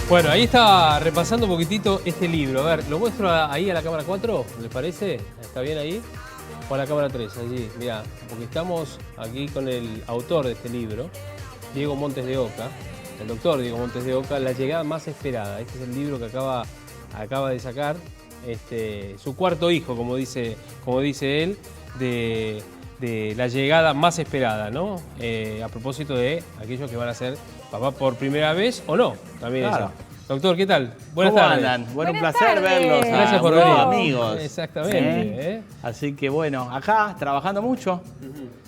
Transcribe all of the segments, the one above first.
Bueno, ahí estaba repasando un poquitito este libro. A ver, lo muestro ahí a la cámara 4, ¿les parece? ¿Está bien ahí? O a la cámara 3, allí. Mirá, porque estamos aquí con el autor de este libro, Diego Montes de Oca, el doctor Diego Montes de Oca, La llegada más esperada. Este es el libro que acaba de sacar, su cuarto hijo, como dice él, de la llegada más esperada, ¿no? A propósito de aquellos que van a ser papá por primera vez o no, también claro. eso. Doctor, ¿qué tal? Buenas ¿Cómo tardes. andan? Bueno, un Buenas placer tardes. verlos. Gracias por unos venir. amigos. Exactamente. Así que bueno, acá trabajando mucho.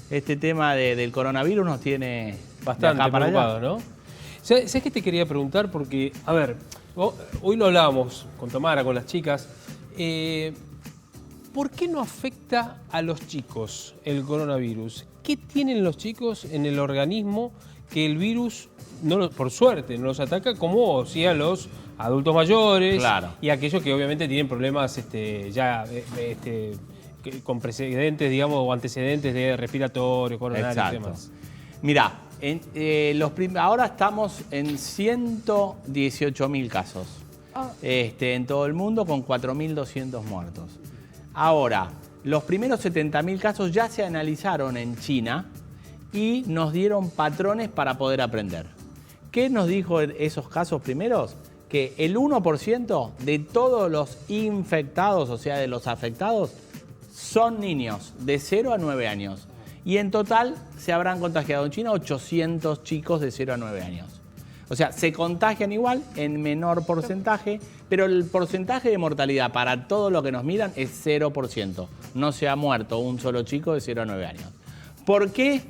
Este tema del coronavirus nos tiene Bastante de acá para allá. preocupado, ¿no? ¿Sabes qué te quería preguntar? Porque, a ver, hoy lo hablábamos con Tamara, con las chicas. ¿Por qué no afecta a los chicos el coronavirus? ¿Qué tienen los chicos en el organismo que el virus, por suerte, no los ataca como sí a los adultos mayores? Claro. Y aquellos que obviamente tienen problemas con precedentes, digamos, o antecedentes de respiratorio, coronario y demás? Mirá, ahora estamos en 118.000 casos en todo el mundo con 4.200 muertos. Ahora, los primeros 70.000 casos ya se analizaron en China y nos dieron patrones para poder aprender. ¿Qué nos dijo esos casos primeros? Que el 1% de todos los infectados, o sea, de los afectados, son niños de 0 a 9 años. Y en total se habrán contagiado en China 800 chicos de 0 a 9 años. O sea, se contagian igual en menor porcentaje, pero el porcentaje de mortalidad para todo lo que nos miran es 0%. No se ha muerto un solo chico de 0 a 9 años. ¿Por qué?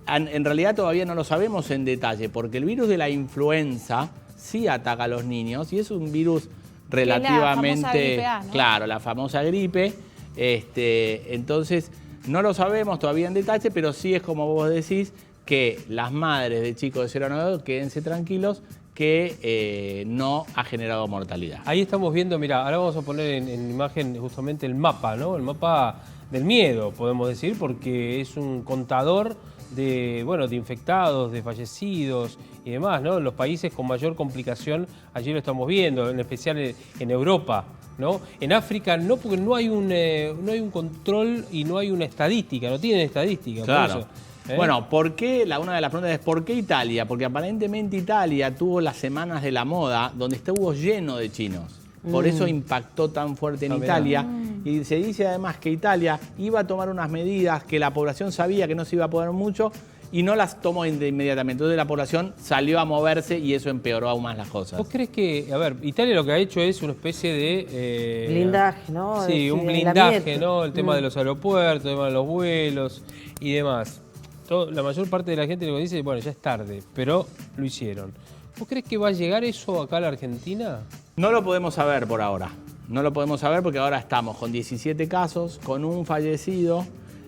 En realidad todavía no lo sabemos en detalle, porque el virus de la influenza sí ataca a los niños y es un virus relativamente... La famosa gripe A, ¿no? Claro, la famosa gripe. Entonces, no lo sabemos todavía en detalle, pero sí es como vos decís, que las madres de chicos de 0 a 9 quédense tranquilos que no ha generado mortalidad. Ahí estamos viendo, mira, ahora vamos a poner en imagen justamente el mapa, ¿no? El mapa del miedo, podemos decir, porque es un contador de infectados, de fallecidos y demás, ¿no? Los países con mayor complicación, allí lo estamos viendo, en especial en Europa, ¿no? En África no, porque no hay un control y no hay una estadística, no tienen estadística. Claro. Por eso, Bueno, ¿por qué? Una de las preguntas es ¿por qué Italia? Porque aparentemente Italia tuvo las semanas de la moda donde estuvo lleno de chinos. Por eso impactó tan fuerte en Italia. Y se dice además que Italia iba a tomar unas medidas que la población sabía que no se iba a poder mucho y no las tomó inmediatamente. Entonces la población salió a moverse y eso empeoró aún más las cosas. ¿Vos crees que, a ver, Italia lo que ha hecho es una especie de... blindaje, ¿no? Sí, un blindaje, ¿no? El tema de los aeropuertos, el tema de los vuelos y demás. La mayor parte de la gente lo que dice, bueno, ya es tarde, pero lo hicieron. ¿Vos crees que va a llegar eso acá a la Argentina? No lo podemos saber por ahora. No lo podemos saber porque ahora estamos con 17 casos, con un fallecido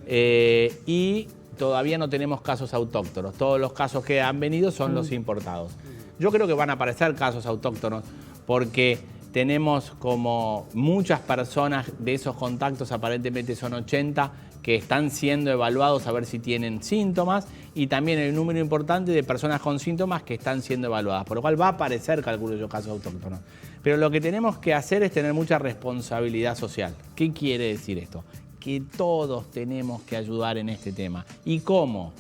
y todavía no tenemos casos autóctonos. Todos los casos que han venido son los importados. Yo creo que van a aparecer casos autóctonos porque tenemos como muchas personas de esos contactos, aparentemente son 80, que están siendo evaluados a ver si tienen síntomas y también el número importante de personas con síntomas que están siendo evaluadas, por lo cual va a aparecer, calculo yo, casos autóctonos. Pero lo que tenemos que hacer es tener mucha responsabilidad social. ¿Qué quiere decir esto? Que todos tenemos que ayudar en este tema. ¿Y cómo?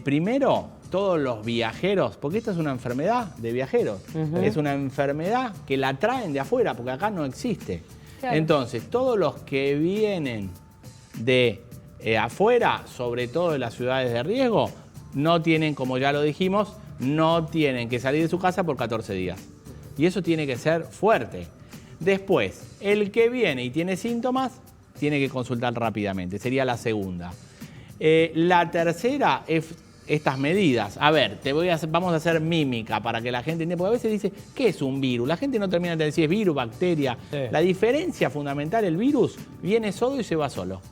Primero, todos los viajeros, porque esta es una enfermedad de viajeros, es una enfermedad que la traen de afuera, porque acá no existe. Claro. Entonces, todos los que vienen de afuera, sobre todo de las ciudades de riesgo, no tienen, como ya lo dijimos, no tienen que salir de su casa por 14 días. Y eso tiene que ser fuerte. Después, el que viene y tiene síntomas, tiene que consultar rápidamente. Sería la segunda. La tercera es estas medidas. A ver, vamos a hacer mímica para que la gente entienda, porque a veces dice, ¿qué es un virus? La gente no termina de decir, ¿es virus, bacteria? Sí. La diferencia fundamental, el virus viene solo y se va solo.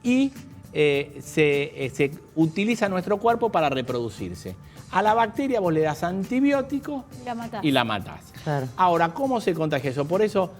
Y se utiliza nuestro cuerpo para reproducirse. A la bacteria vos le das antibiótico y la matás. Claro. Ahora, ¿cómo se contagia eso? Por eso,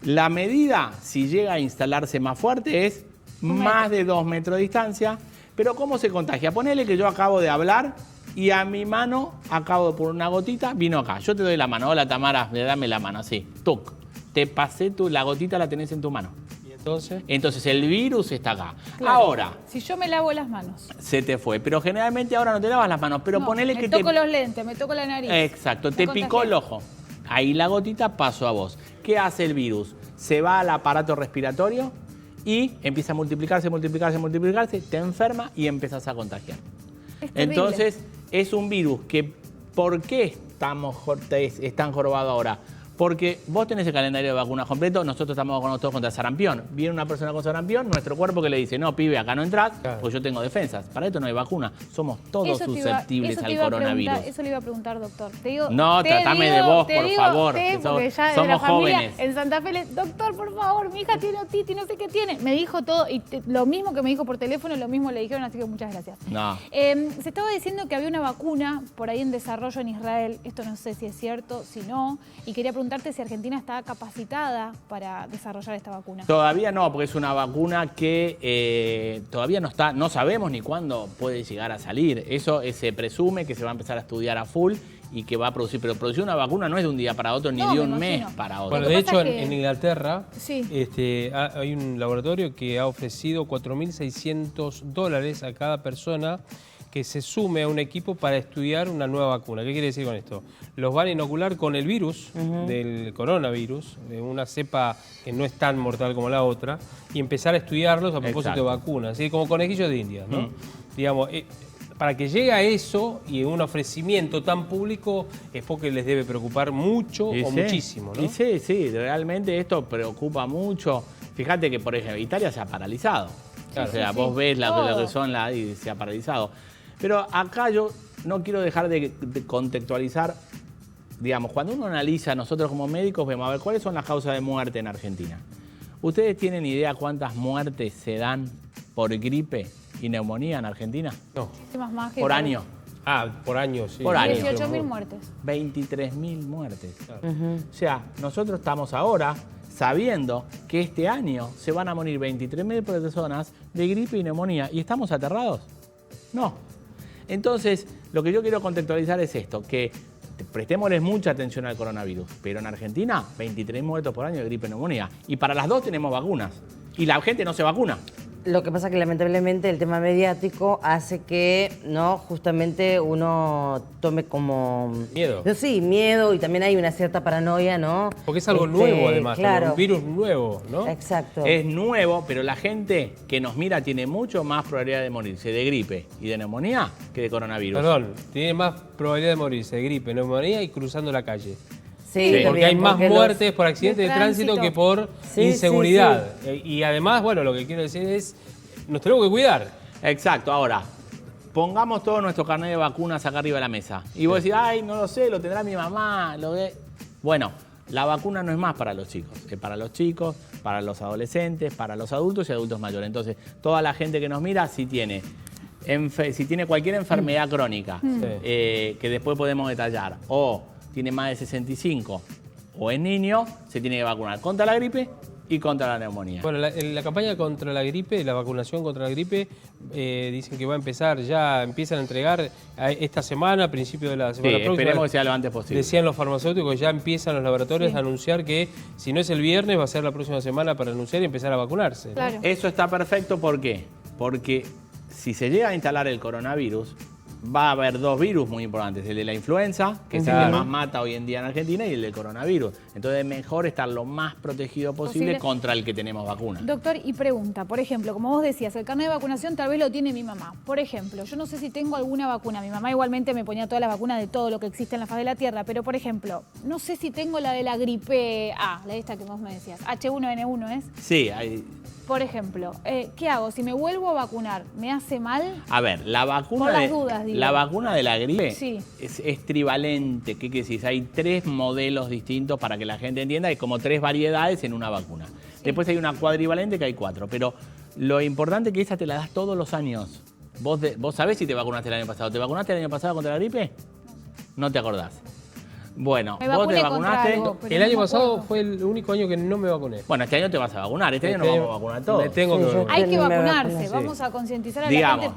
la medida, si llega a instalarse más fuerte, es más de 2 metros de distancia. Pero ¿cómo se contagia? Ponele que yo acabo de hablar y a mi mano acabo de poner una gotita, vino acá. Yo te doy la mano. Hola, Tamara, dame la mano, así. Tuc. Te pasé la gotita, la tenés en tu mano. ¿Y entonces? Entonces el virus está acá. Claro. Ahora, Si yo me lavo las manos. se te fue. Pero generalmente ahora no te lavas las manos. Pero No, ponele que me toco los lentes, me toco la nariz. Exacto, Me te picó el ojo. Ahí la gotita pasó a vos. ¿Qué hace el virus? Se va al aparato respiratorio y empieza a multiplicarse, te enferma y empezás a contagiar. Es terrible. Entonces, es un virus que, ¿por qué es tan jorobado ahora? Porque vos tenés el calendario de vacunas completo, nosotros estamos vacunados todos contra sarampión. Viene una persona con sarampión, nuestro cuerpo que le dice, no, pibe, acá no entrás, porque yo tengo defensas. Para esto no hay vacuna. Somos todos susceptibles al coronavirus. Eso le iba a preguntar, doctor. Te digo, no, tratame de vos, por favor. Porque ya somos de la familia, jóvenes. en Santa Fe, doctor, por favor, mi hija tiene otitis, no sé qué tiene. Me dijo todo, y lo mismo que me dijo por teléfono, lo mismo le dijeron, así que muchas gracias. No. Se estaba diciendo que había una vacuna por ahí en desarrollo en Israel. Esto no sé si es cierto, si no. Y quería preguntarte si Argentina está capacitada para desarrollar esta vacuna. Todavía no, porque es una vacuna que todavía no está, no sabemos ni cuándo puede llegar a salir. Eso se presume que se va a empezar a estudiar a full y que va a producir. Pero producir una vacuna no es de un día para otro, ni de un mes para otro. Bueno, de hecho, que... en Inglaterra sí. Hay un laboratorio que ha ofrecido $4.600 a cada persona que se sume a un equipo para estudiar una nueva vacuna. ¿Qué quiere decir con esto? Los van a inocular con el virus, del coronavirus, de una cepa que no es tan mortal como la otra, y empezar a estudiarlos a propósito de vacunas, así como conejillos de India, ¿no? Digamos, para que llegue a eso y un ofrecimiento tan público es porque les debe preocupar mucho o muchísimo, ¿no? Y sí, realmente esto preocupa mucho. Fíjate que, por ejemplo, Italia se ha paralizado. Claro, o sea, vos ves lo que son y se ha paralizado. Pero acá yo no quiero dejar de contextualizar, digamos, cuando uno analiza, nosotros como médicos vemos, a ver, ¿cuáles son las causas de muerte en Argentina? ¿Ustedes tienen idea cuántas muertes se dan por gripe y neumonía en Argentina? No. Más que por año. Por año, sí. Por año. 18.000 muertes. 23.000 muertes. Claro. O sea, nosotros estamos ahora sabiendo que este año se van a morir 23.000 personas de gripe y neumonía. ¿Y estamos aterrados? No. Entonces, lo que yo quiero contextualizar es esto, que prestémosles mucha atención al coronavirus, pero en Argentina, 23 muertos por año de gripe y neumonía. Y para las dos tenemos vacunas. Y la gente no se vacuna. Lo que pasa es que lamentablemente el tema mediático hace que justamente uno tome como... Miedo. Sí, miedo, y también hay una cierta paranoia, ¿no? Porque es algo nuevo además, claro. Un virus nuevo, ¿no? Exacto. Es nuevo, pero la gente que nos mira tiene mucho más probabilidad de morirse de gripe y de neumonía que de coronavirus. Perdón, tiene más probabilidad de morirse de gripe, neumonía y cruzando la calle. Sí, Porque también, hay más porque muertes por accidentes de tránsito que por inseguridad. Y además, bueno, lo que quiero decir es, nos tenemos que cuidar. Exacto, ahora, pongamos todo nuestro carnet de vacunas acá arriba de la mesa. Y vos decís, ay, no lo sé, lo tendrá mi mamá, Bueno, la vacuna no es más para los chicos, es para los chicos, para los adolescentes, para los adultos y adultos mayores. Entonces, toda la gente que nos mira, si tiene cualquier enfermedad crónica, que después podemos detallar, o tiene más de 65 o es niño, se tiene que vacunar contra la gripe y contra la neumonía. Bueno, la campaña contra la gripe, la vacunación contra la gripe, dicen que va a empezar, ya empiezan a entregar esta semana, a principios de la semana próxima. Esperemos que sea lo antes posible. Decían los farmacéuticos, ya empiezan los laboratorios a anunciar que si no es el viernes, va a ser la próxima semana para anunciar y empezar a vacunarse, ¿no? Claro. Eso está perfecto, ¿por qué? Porque si se llega a instalar el coronavirus, va a haber dos virus muy importantes, el de la influenza, que es el que más mata hoy en día en Argentina, y el del coronavirus. Entonces es mejor estar lo más protegido posible contra el que tenemos vacuna. Doctor, y pregunta, por ejemplo, como vos decías, el carnet de vacunación tal vez lo tiene mi mamá. Por ejemplo, yo no sé si tengo alguna vacuna. Mi mamá igualmente me ponía todas las vacunas de todo lo que existe en la faz de la Tierra, pero por ejemplo, no sé si tengo la de la gripe A, la de esta que vos me decías, H1N1 ¿es? Sí, hay... Por ejemplo, ¿qué hago? Si me vuelvo a vacunar, ¿me hace mal? A ver, la vacuna, Por las dudas, digo. La vacuna de la gripe Sí. es trivalente. ¿Qué quiere decir? Hay 3 modelos distintos para que la gente entienda. Hay como 3 variedades en una vacuna. Sí. Después hay una cuadrivalente que hay 4. Pero lo importante es que esa te la das todos los años. ¿Vos sabés si te vacunaste el año pasado? ¿Te vacunaste el año pasado contra la gripe? No te acordás. Bueno, vos te vacunaste. El año pasado fue el único año que no me vacuné. Bueno, este año te vas a vacunar. Este año nos vamos a vacunar todos. Me tengo que vacunar. Hay que vacunarse. Vamos a concientizar a la gente.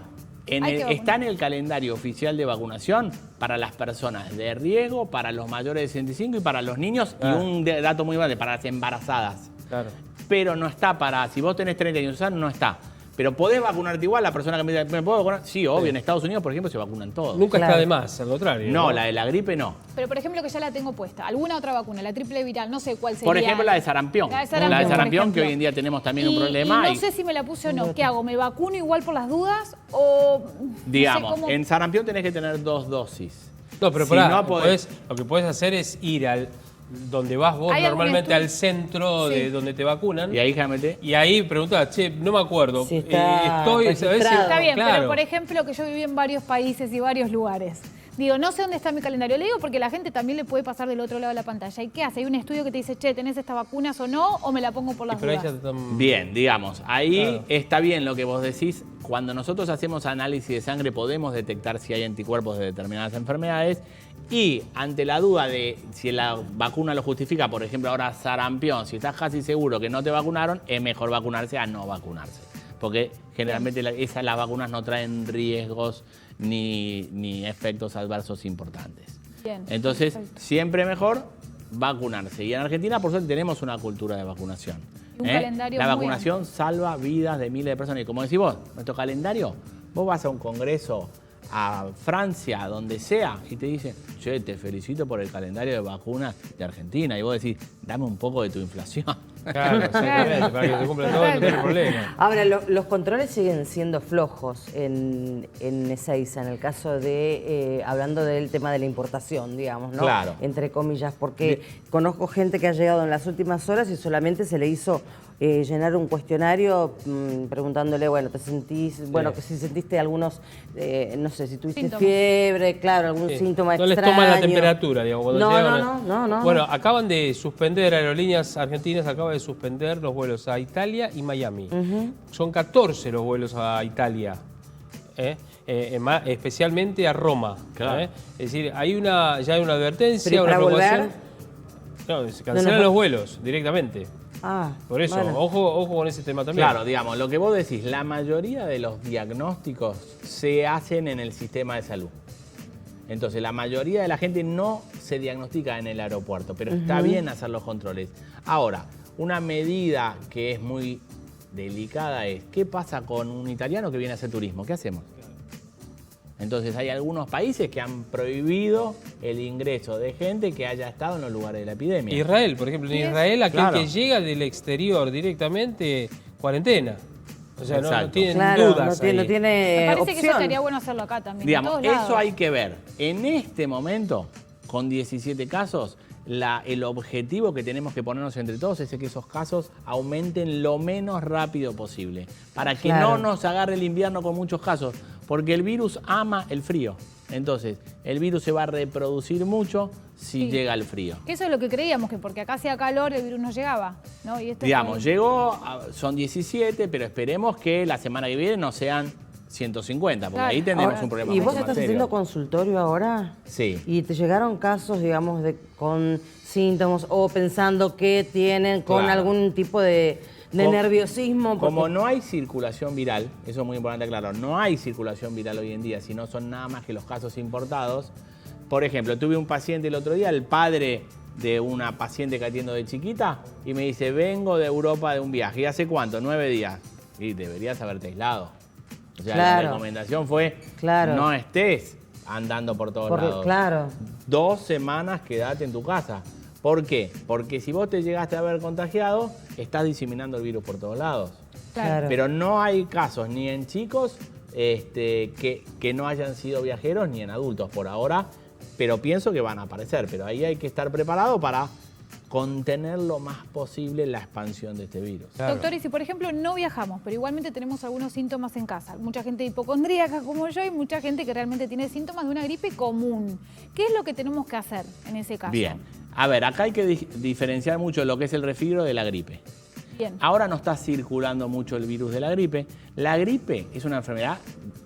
Está en el calendario oficial de vacunación para las personas de riesgo, para los mayores de 65 y para los niños. Y un dato muy grande, para las embarazadas. Claro. Pero no está para, si vos tenés 30 años, no está. Pero podés vacunarte igual, la persona que me dice, ¿me puedo vacunar? Sí, obvio, en Estados Unidos, por ejemplo, se vacunan todos. Nunca está de más, al contrario. No, la de la gripe no. Pero, por ejemplo, que ya la tengo puesta. ¿Alguna otra vacuna? La triple viral, no sé cuál sería. Por ejemplo, la de sarampión. La de sarampión, que hoy en día tenemos también un problema. Y no sé si me la puse o no. ¿Qué hago? ¿Me vacuno igual por las dudas? O digamos, en sarampión tenés que tener 2 dosis. No, pero si pará, no podés... lo que podés hacer es ir al donde vas vos normalmente, al centro de donde te vacunan. Y ahí realmente. Y ahí preguntás, che, no me acuerdo. Si está está bien, claro. Pero por ejemplo, que yo viví en varios países y varios lugares. Digo, no sé dónde está mi calendario. Le digo porque la gente también le puede pasar del otro lado de la pantalla. ¿Y qué hace? ¿Hay un estudio que te dice, che, tenés estas vacunas o no? ¿O me la pongo por las dudas? Bien, digamos, ahí está bien lo que vos decís. Cuando nosotros hacemos análisis de sangre podemos detectar si hay anticuerpos de determinadas enfermedades. Y ante la duda de si la vacuna lo justifica, por ejemplo ahora sarampión, si estás casi seguro que no te vacunaron, es mejor vacunarse a no vacunarse. Porque generalmente las vacunas no traen riesgos ni efectos adversos importantes. Bien, entonces, siempre mejor vacunarse. Y en Argentina, por suerte, tenemos una cultura de vacunación. Un calendario la vacunación salva vidas de miles de personas. Y como decís vos, nuestro calendario, vos vas a un congreso a Francia, donde sea, y te dicen, che, te felicito por el calendario de vacunas de Argentina. Y vos decís, dame un poco de tu inflación. Claro, exactamente, para que se cumpla todo, no tiene problema. Ahora, los controles siguen siendo flojos en Ezeiza, en el caso de, hablando del tema de la importación, digamos, ¿no? Claro. Entre comillas, porque conozco gente que ha llegado en las últimas horas y solamente se le hizo llenar un cuestionario preguntándole, bueno, ¿te sentís, bueno, que si sentiste algunos, no sé, si tuviste fiebre, claro, algún síntoma extraño? No les toman la temperatura, digamos. No. Bueno, acaban de suspender, Aerolíneas Argentinas acaba de suspender los vuelos a Italia y Miami. Son 14 los vuelos a Italia, especialmente a Roma. Claro. Es decir, ya hay una advertencia, ¿Pero una para preocupación. volver? No, se cancelan los vuelos directamente. Por eso, bueno. ojo con ese tema también. Claro, digamos, lo que vos decís, la mayoría de los diagnósticos se hacen en el sistema de salud. Entonces, la mayoría de la gente no se diagnostica en el aeropuerto, pero está bien hacer los controles. Ahora, una medida que es muy delicada es, ¿qué pasa con un italiano que viene a hacer turismo? ¿Qué hacemos? Entonces, hay algunos países que han prohibido el ingreso de gente que haya estado en los lugares de la epidemia. Israel, por ejemplo, en Israel, aquel que llega del exterior directamente, cuarentena. O sea, no tienen dudas. No tiene me parece opción. que eso estaría bueno hacerlo acá también. Digamos, eso hay que ver. En este momento, con 17 casos, el objetivo que tenemos que ponernos entre todos es que esos casos aumenten lo menos rápido posible. Para que no nos agarre el invierno con muchos casos. Porque el virus ama el frío. Entonces, el virus se va a reproducir mucho si llega el frío. Que eso es lo que creíamos, que porque acá hacía calor el virus no llegaba, ¿no? Y digamos, son 17, pero esperemos que la semana que viene no sean 150, porque ahí tendremos un problema. ¿Y vos estás haciendo consultorio ahora? Sí. ¿Y te llegaron casos, digamos, con síntomas o pensando que tienen con algún tipo de nerviosismo? Como no hay circulación viral, eso es muy importante aclarar, no hay circulación viral hoy en día, sino son nada más que los casos importados. Por ejemplo, tuve un paciente el otro día, el padre de una paciente que atiendo de chiquita, y me dice, vengo de Europa de un viaje. ¿Y hace cuánto? 9 días. Y deberías haberte aislado. O sea, la recomendación fue, no estés andando por todos lados. 2 semanas quédate en tu casa. ¿Por qué? Porque si vos te llegaste a haber contagiado, estás diseminando el virus por todos lados. Pero no hay casos ni en chicos que no hayan sido viajeros ni en adultos por ahora, pero pienso que van a aparecer. Pero ahí hay que estar preparado para contener lo más posible la expansión de este virus. Doctor, y si por ejemplo no viajamos, pero igualmente tenemos algunos síntomas en casa, mucha gente hipocondríaca como yo y mucha gente que realmente tiene síntomas de una gripe común, ¿qué es lo que tenemos que hacer en ese caso? Bien, a ver, acá hay que diferenciar mucho lo que es el resfrío de la gripe. Bien. Ahora no está circulando mucho el virus de la gripe. La gripe es una enfermedad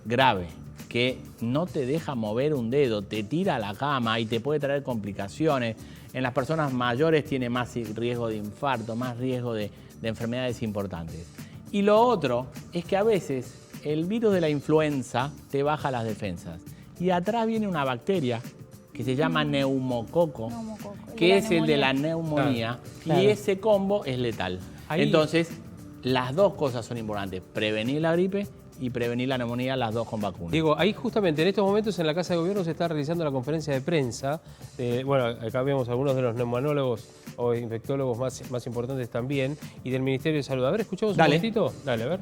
grave que no te deja mover un dedo, te tira a la cama y te puede traer complicaciones. En las personas mayores tiene más riesgo de infarto, más riesgo de enfermedades importantes. Y lo otro es que a veces el virus de la influenza te baja las defensas. Y atrás viene una bacteria que se llama neumococo, que es el de la neumonía, Claro. y ese combo es letal. Ahí- Entonces, las dos cosas son importantes, prevenir la gripe y prevenir la neumonía, las dos con vacunas. Diego, ahí justamente en estos momentos en la Casa de Gobierno se está realizando la conferencia de prensa. Bueno, acá vemos algunos de los neumonólogos o infectólogos más importantes también, y del Ministerio de Salud. A ver, escuchamos Dale. un poquitito. Dale, a ver.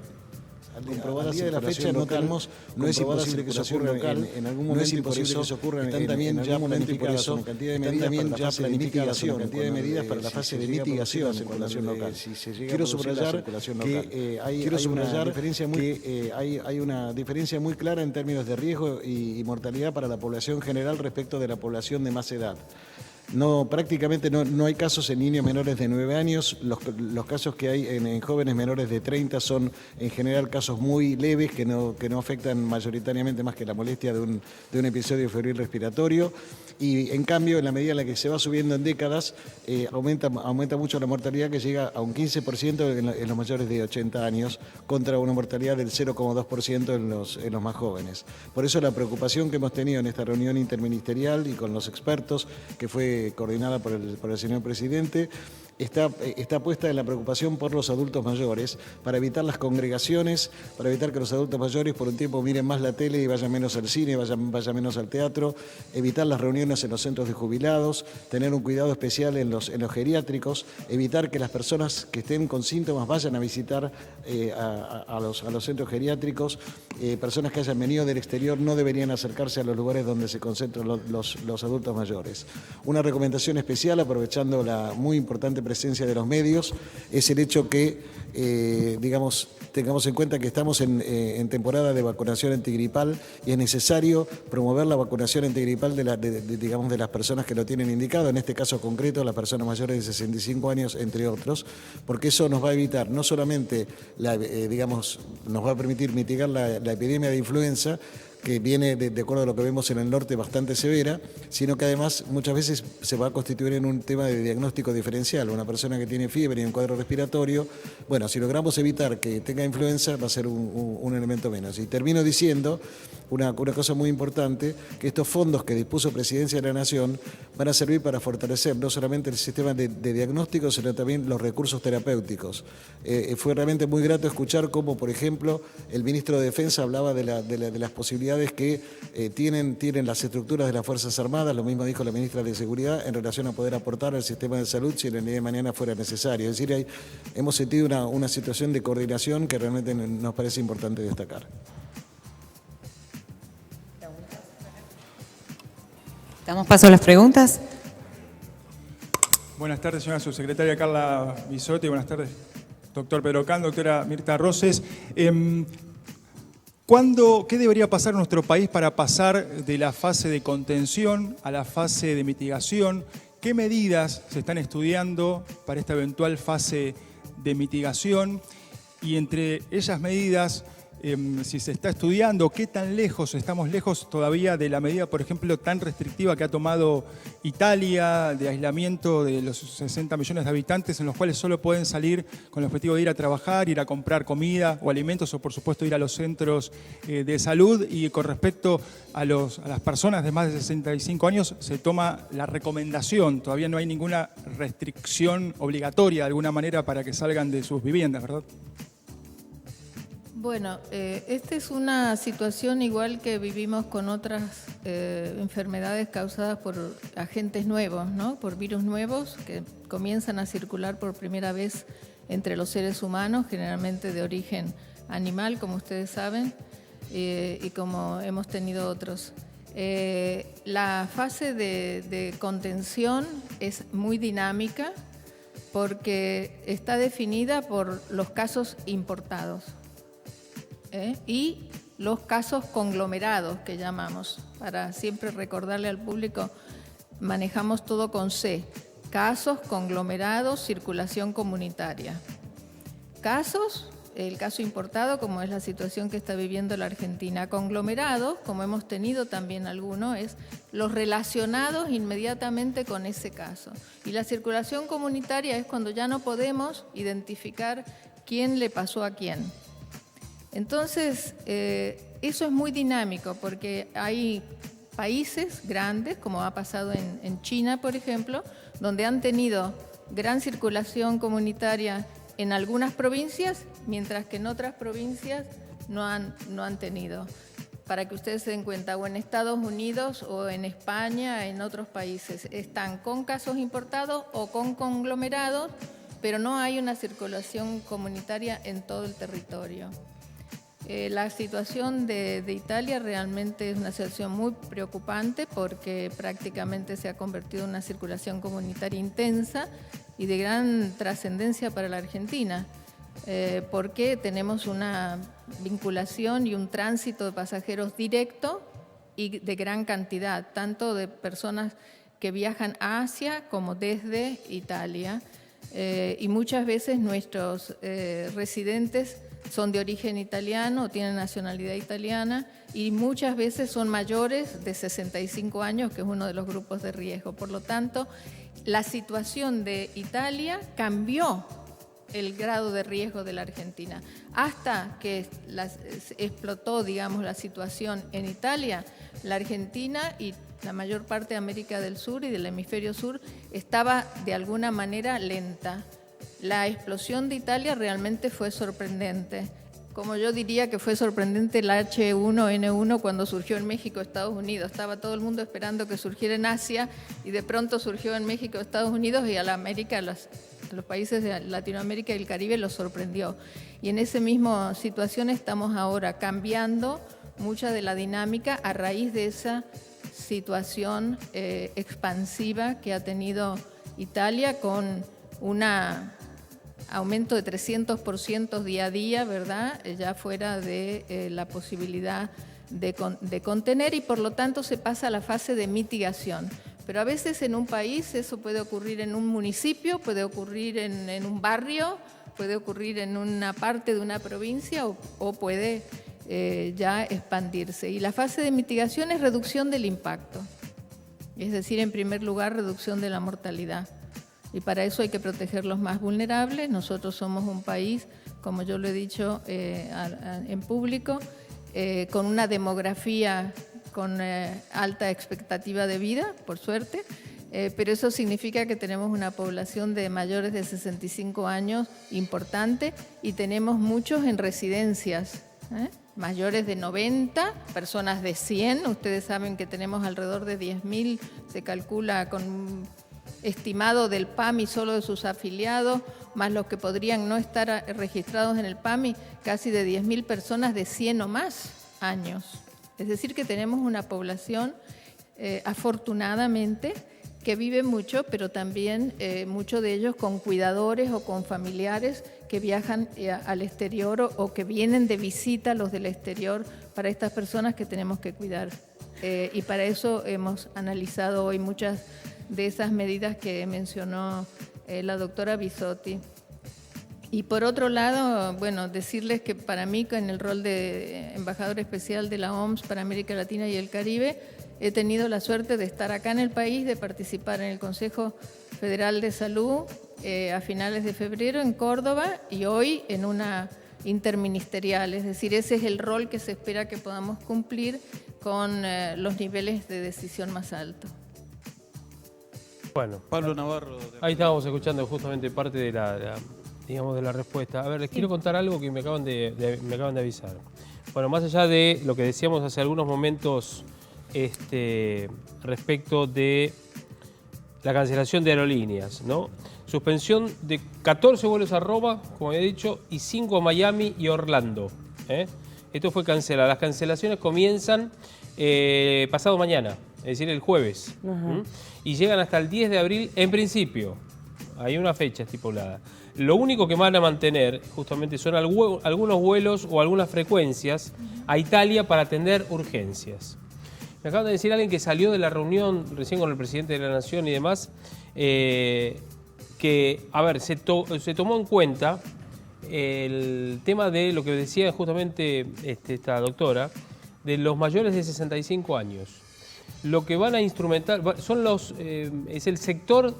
Comprobada día de la fecha no tenemos, no es imposible que se ocurra en algún momento, y por eso están también ya planificadas una cantidad de medidas, también ya planificadas una cantidad de medidas para la fase de mitigación en circulación local. Quiero subrayar que hay una diferencia muy clara en términos de riesgo y mortalidad para la población general respecto de la población de más edad. Prácticamente no hay casos en niños menores de 9 años. Los casos que hay en jóvenes menores de 30 son en general casos muy leves que no afectan mayoritariamente más que la molestia de un episodio febril respiratorio. Y en cambio, en la medida en la que se va subiendo en décadas, aumenta mucho la mortalidad, que llega a un 15% en los mayores de 80 años contra una mortalidad del 0,2% en los más jóvenes. Por eso la preocupación que hemos tenido en esta reunión interministerial y con los expertos, que fue coordinada por el señor presidente, está puesta en la preocupación por los adultos mayores, para evitar las congregaciones, para evitar que los adultos mayores por un tiempo miren más la tele y vayan menos al cine, vayan menos al teatro, evitar las reuniones en los centros de jubilados, tener un cuidado especial en los geriátricos, evitar que las personas que estén con síntomas vayan a visitar a los centros geriátricos. Personas que hayan venido del exterior no deberían acercarse a los lugares donde se concentran los adultos mayores. Una recomendación especial, aprovechando la muy importante presencia de los medios, es el hecho que, tengamos en cuenta que estamos en temporada de vacunación antigripal y es necesario promover la vacunación antigripal de las personas que lo tienen indicado, en este caso concreto las personas mayores de 65 años, entre otros, porque eso nos va a evitar no solamente, nos va a permitir mitigar la epidemia de influenza, que viene, de acuerdo a lo que vemos en el norte, bastante severa, sino que además muchas veces se va a constituir en un tema de diagnóstico diferencial. Una persona que tiene fiebre y un cuadro respiratorio, bueno, si logramos evitar que tenga influenza, va a ser un elemento menos. Y termino diciendo una cosa muy importante, que estos fondos que dispuso Presidencia de la Nación van a servir para fortalecer no solamente el sistema de diagnóstico, sino también los recursos terapéuticos. Fue realmente muy grato escuchar cómo, por ejemplo, el ministro de Defensa hablaba de las posibilidades que tienen las estructuras de las Fuerzas Armadas, lo mismo dijo la ministra de Seguridad, en relación a poder aportar al sistema de salud si el día de mañana fuera necesario. Es decir, hemos sentido una situación de coordinación que realmente nos parece importante destacar. Damos paso a las preguntas. Buenas tardes, señora subsecretaria Carla Bisotti. Buenas tardes, doctor Pedro Can, doctora Mirta Roses. ¿Qué debería pasar en nuestro país para pasar de la fase de contención a la fase de mitigación? ¿Qué medidas se están estudiando para esta eventual fase de mitigación? Y entre esas medidas, si se está estudiando, ¿qué tan lejos estamos todavía de la medida, por ejemplo, tan restrictiva que ha tomado Italia, de aislamiento de los 60 millones de habitantes, en los cuales solo pueden salir con el objetivo de ir a trabajar, ir a comprar comida o alimentos, o por supuesto ir a los centros de salud? Y con respecto a las personas de más de 65 años, se toma la recomendación, todavía no hay ninguna restricción obligatoria de alguna manera para que salgan de sus viviendas, ¿verdad? Bueno, esta es una situación igual que vivimos con otras enfermedades causadas por agentes nuevos, ¿no? Por virus nuevos que comienzan a circular por primera vez entre los seres humanos, generalmente de origen animal, como ustedes saben, y como hemos tenido otros. La fase de contención es muy dinámica porque está definida por los casos importados. Y los casos conglomerados que llamamos, para siempre recordarle al público, manejamos todo con C, casos conglomerados, circulación comunitaria. Casos, el caso importado, como es la situación que está viviendo la Argentina. Conglomerados, como hemos tenido también algunos, es los relacionados inmediatamente con ese caso. Y la circulación comunitaria es cuando ya no podemos identificar quién le pasó a quién. Entonces, eso es muy dinámico porque hay países grandes, como ha pasado en China, por ejemplo, donde han tenido gran circulación comunitaria en algunas provincias, mientras que en otras provincias no han tenido. Para que ustedes se den cuenta, o en Estados Unidos o en España, en otros países, están con casos importados o con conglomerados, pero no hay una circulación comunitaria en todo el territorio. La situación de Italia realmente es una situación muy preocupante porque prácticamente se ha convertido en una circulación comunitaria intensa y de gran trascendencia para la Argentina. Porque tenemos una vinculación y un tránsito de pasajeros directo y de gran cantidad, tanto de personas que viajan a Asia como desde Italia. Y muchas veces nuestros residentes son de origen italiano o tienen nacionalidad italiana y muchas veces son mayores de 65 años, que es uno de los grupos de riesgo. Por lo tanto, la situación de Italia cambió el grado de riesgo de la Argentina. Hasta que explotó, digamos, la situación en Italia, la Argentina y la mayor parte de América del Sur y del hemisferio sur estaba de alguna manera lenta. La explosión de Italia realmente fue sorprendente. Como yo diría que fue sorprendente el H1N1 cuando surgió en México, Estados Unidos. Estaba todo el mundo esperando que surgiera en Asia y de pronto surgió en México, Estados Unidos y a la América, los países de Latinoamérica y el Caribe los sorprendió. Y en esa misma situación estamos ahora cambiando mucha de la dinámica a raíz de esa situación expansiva que ha tenido Italia con un aumento de 300% día a día, ¿verdad? Ya fuera de la posibilidad de contener y por lo tanto se pasa a la fase de mitigación. Pero a veces en un país eso puede ocurrir en un municipio, puede ocurrir en un barrio, puede ocurrir en una parte de una provincia o puede ya expandirse. Y la fase de mitigación es reducción del impacto, es decir, en primer lugar, reducción de la mortalidad. Y para eso hay que proteger los más vulnerables. Nosotros somos un país, como yo lo he dicho en público, con una demografía con alta expectativa de vida, por suerte, pero eso significa que tenemos una población de mayores de 65 años importante y tenemos muchos en residencias, mayores de 90, personas de 100. Ustedes saben que tenemos alrededor de 10.000, se calcula con estimado del PAMI solo de sus afiliados, más los que podrían no estar registrados en el PAMI, casi de 10.000 personas de 100 o más años. Es decir, que tenemos una población, afortunadamente, que vive mucho, pero también muchos de ellos con cuidadores o con familiares que viajan al exterior o que vienen de visita a los del exterior, para estas personas que tenemos que cuidar. Y para eso hemos analizado hoy muchas de esas medidas que mencionó la doctora Bisotti. Y por otro lado, bueno, decirles que para mí, en el rol de embajador especial de la OMS para América Latina y el Caribe, he tenido la suerte de estar acá en el país, de participar en el Consejo Federal de Salud a finales de febrero en Córdoba y hoy en una interministerial. Es decir, ese es el rol que se espera que podamos cumplir con los niveles de decisión más altos. Bueno, Pablo Navarro. ahí estábamos escuchando justamente parte de la respuesta. A ver, les quiero contar algo que me acaban de avisar. Bueno, más allá de lo que decíamos hace algunos momentos respecto de la cancelación de aerolíneas, ¿no? Suspensión de 14 vuelos a Roma, como había dicho, y 5 a Miami y Orlando. Esto fue cancelado. Las cancelaciones comienzan pasado mañana, es decir, el jueves. Y llegan hasta el 10 de abril en principio. Hay una fecha estipulada. Lo único que van a mantener justamente son algunos vuelos o algunas frecuencias a Italia para atender urgencias. Me acaban de decir alguien que salió de la reunión recién con el presidente de la Nación y demás, que, a ver, se tomó en cuenta el tema de lo que decía justamente esta doctora, de los mayores de 65 años. Lo que van a instrumentar son es el sector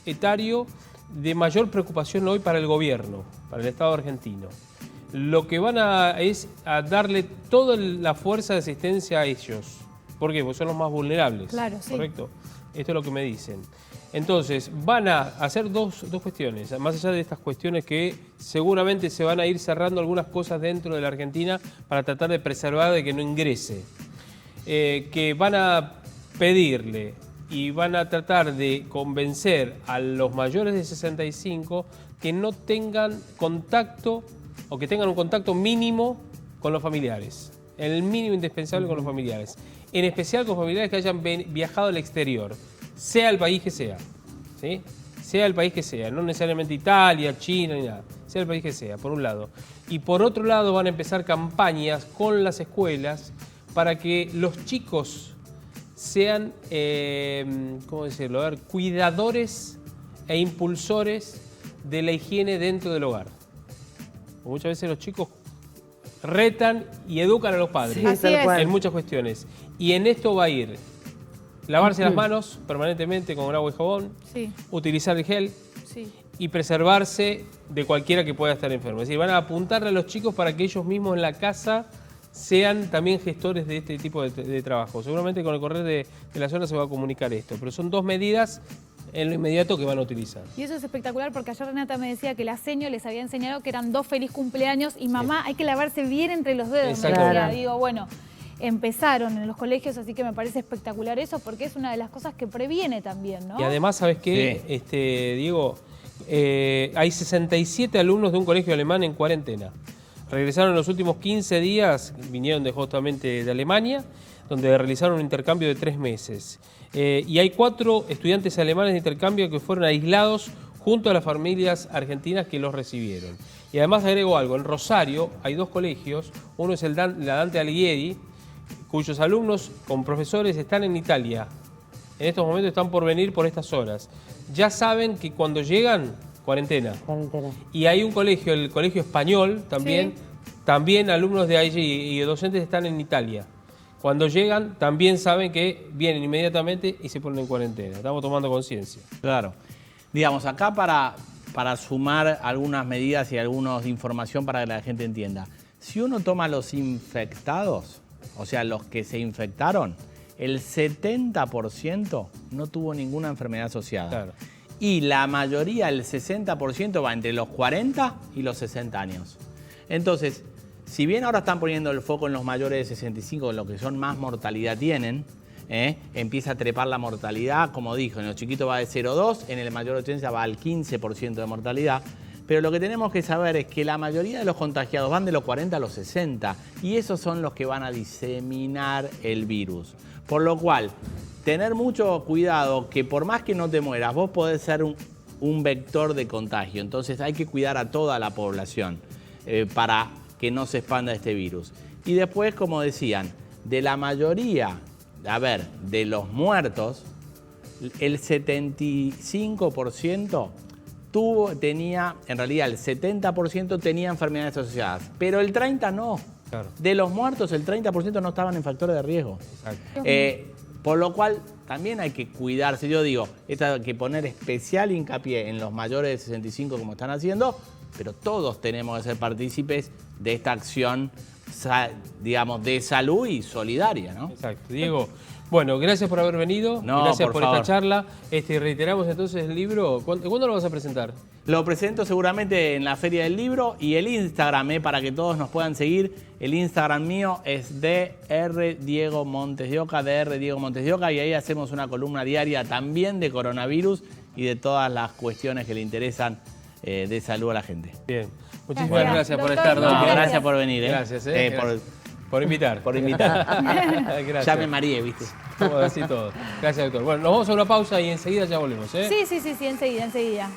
etario de mayor preocupación hoy para el gobierno, para el Estado argentino. lo que van es a darle toda la fuerza de asistencia a ellos. ¿Por qué? Porque son los más vulnerables. Claro, sí. ¿Correcto? Esto es lo que me dicen. Entonces, van a hacer dos cuestiones, más allá de estas cuestiones que seguramente se van a ir cerrando algunas cosas dentro de la Argentina para tratar de preservar de que no ingrese. Que van a pedirle y van a tratar de convencer a los mayores de 65 que no tengan contacto o que tengan un contacto mínimo con los familiares, el mínimo indispensable con los familiares, en especial con familiares que hayan viajado al exterior, sea el país que sea, ¿sí? Sea el país que sea, no necesariamente Italia, China ni nada, sea el país que sea, por un lado. Y por otro lado van a empezar campañas con las escuelas para que los chicos sean, ¿cómo decirlo? A ver, cuidadores e impulsores de la higiene dentro del hogar. Muchas veces los chicos retan y educan a los padres Así es. en muchas cuestiones. Y en esto va a ir lavarse las manos permanentemente con agua y jabón, Sí, utilizar el gel sí. y preservarse de cualquiera que pueda estar enfermo. Es decir, van a apuntarle a los chicos para que ellos mismos en la casa sean también gestores de este tipo de trabajo. Seguramente con el correr de la zona se va a comunicar esto, pero son dos medidas en lo inmediato que van a utilizar. Y eso es espectacular porque ayer Renata me decía que la seño les había enseñado que eran 2 feliz cumpleaños y mamá, hay que lavarse bien entre los dedos. Me Exacto. decía. Claro. Digo, bueno, empezaron en los colegios, así que me parece espectacular eso porque es una de las cosas que previene también, ¿no? Y además, ¿sabes qué, Sí. Diego? Hay 67 alumnos de un colegio alemán en cuarentena. Regresaron en los últimos 15 días, vinieron justamente de Alemania, donde realizaron un intercambio de 3 meses. Y hay 4 estudiantes alemanes de intercambio que fueron aislados junto a las familias argentinas que los recibieron. Y además agrego algo, en Rosario hay 2 colegios, uno es la Dante Alighieri, cuyos alumnos con profesores están en Italia. En estos momentos están por venir por estas horas. Ya saben que cuando llegan, cuarentena. Cuarentena. Y hay un colegio, el Colegio Español también, también alumnos de allí y docentes están en Italia. Cuando llegan también saben que vienen inmediatamente y se ponen en cuarentena. Estamos tomando conciencia. Claro. Digamos, acá para sumar algunas medidas y alguna información para que la gente entienda. Si uno toma los infectados, o sea, los que se infectaron, el 70% no tuvo ninguna enfermedad asociada. Claro. Y la mayoría, el 60%, va entre los 40 y los 60 años. Entonces, si bien ahora están poniendo el foco en los mayores de 65, los que son más mortalidad tienen, empieza a trepar la mortalidad, como dijo, en los chiquitos va de 0,2, en el mayor de 80 va al 15% de mortalidad. Pero lo que tenemos que saber es que la mayoría de los contagiados van de los 40 a los 60 y esos son los que van a diseminar el virus. Por lo cual, tener mucho cuidado que por más que no te mueras, vos podés ser un vector de contagio. Entonces hay que cuidar a toda la población para que no se expanda este virus. Y después, como decían, de la mayoría, de los muertos, el 75% tenía, en realidad el 70% tenía enfermedades asociadas, pero el 30% no. Claro. De los muertos, el 30% no estaban en factores de riesgo. Exacto. Por lo cual, también hay que cuidarse. Yo digo, hay que poner especial hincapié en los mayores de 65 como están haciendo, pero todos tenemos que ser partícipes de esta acción, digamos, de salud y solidaria, ¿no? Exacto. Diego, bueno, gracias por haber venido, No, gracias por favor. esta charla. Reiteramos entonces el libro. ¿Cuándo lo vas a presentar? Lo presento seguramente en la Feria del Libro y el Instagram, para que todos nos puedan seguir. El Instagram mío es Dr. Diego Montes de Oca, Dr. Diego Montes de Oca, y ahí hacemos una columna diaria también de coronavirus y de todas las cuestiones que le interesan de salud a la gente. Bien. Muchísimas gracias por Doctor, estar. No, Gracias. gracias por venir. Gracias, por invitar. Por invitar. Gracias. Ya me mareé, ¿viste? Como así todo. Gracias, doctor. Bueno, nos vamos a una pausa y enseguida ya volvemos. Sí, enseguida.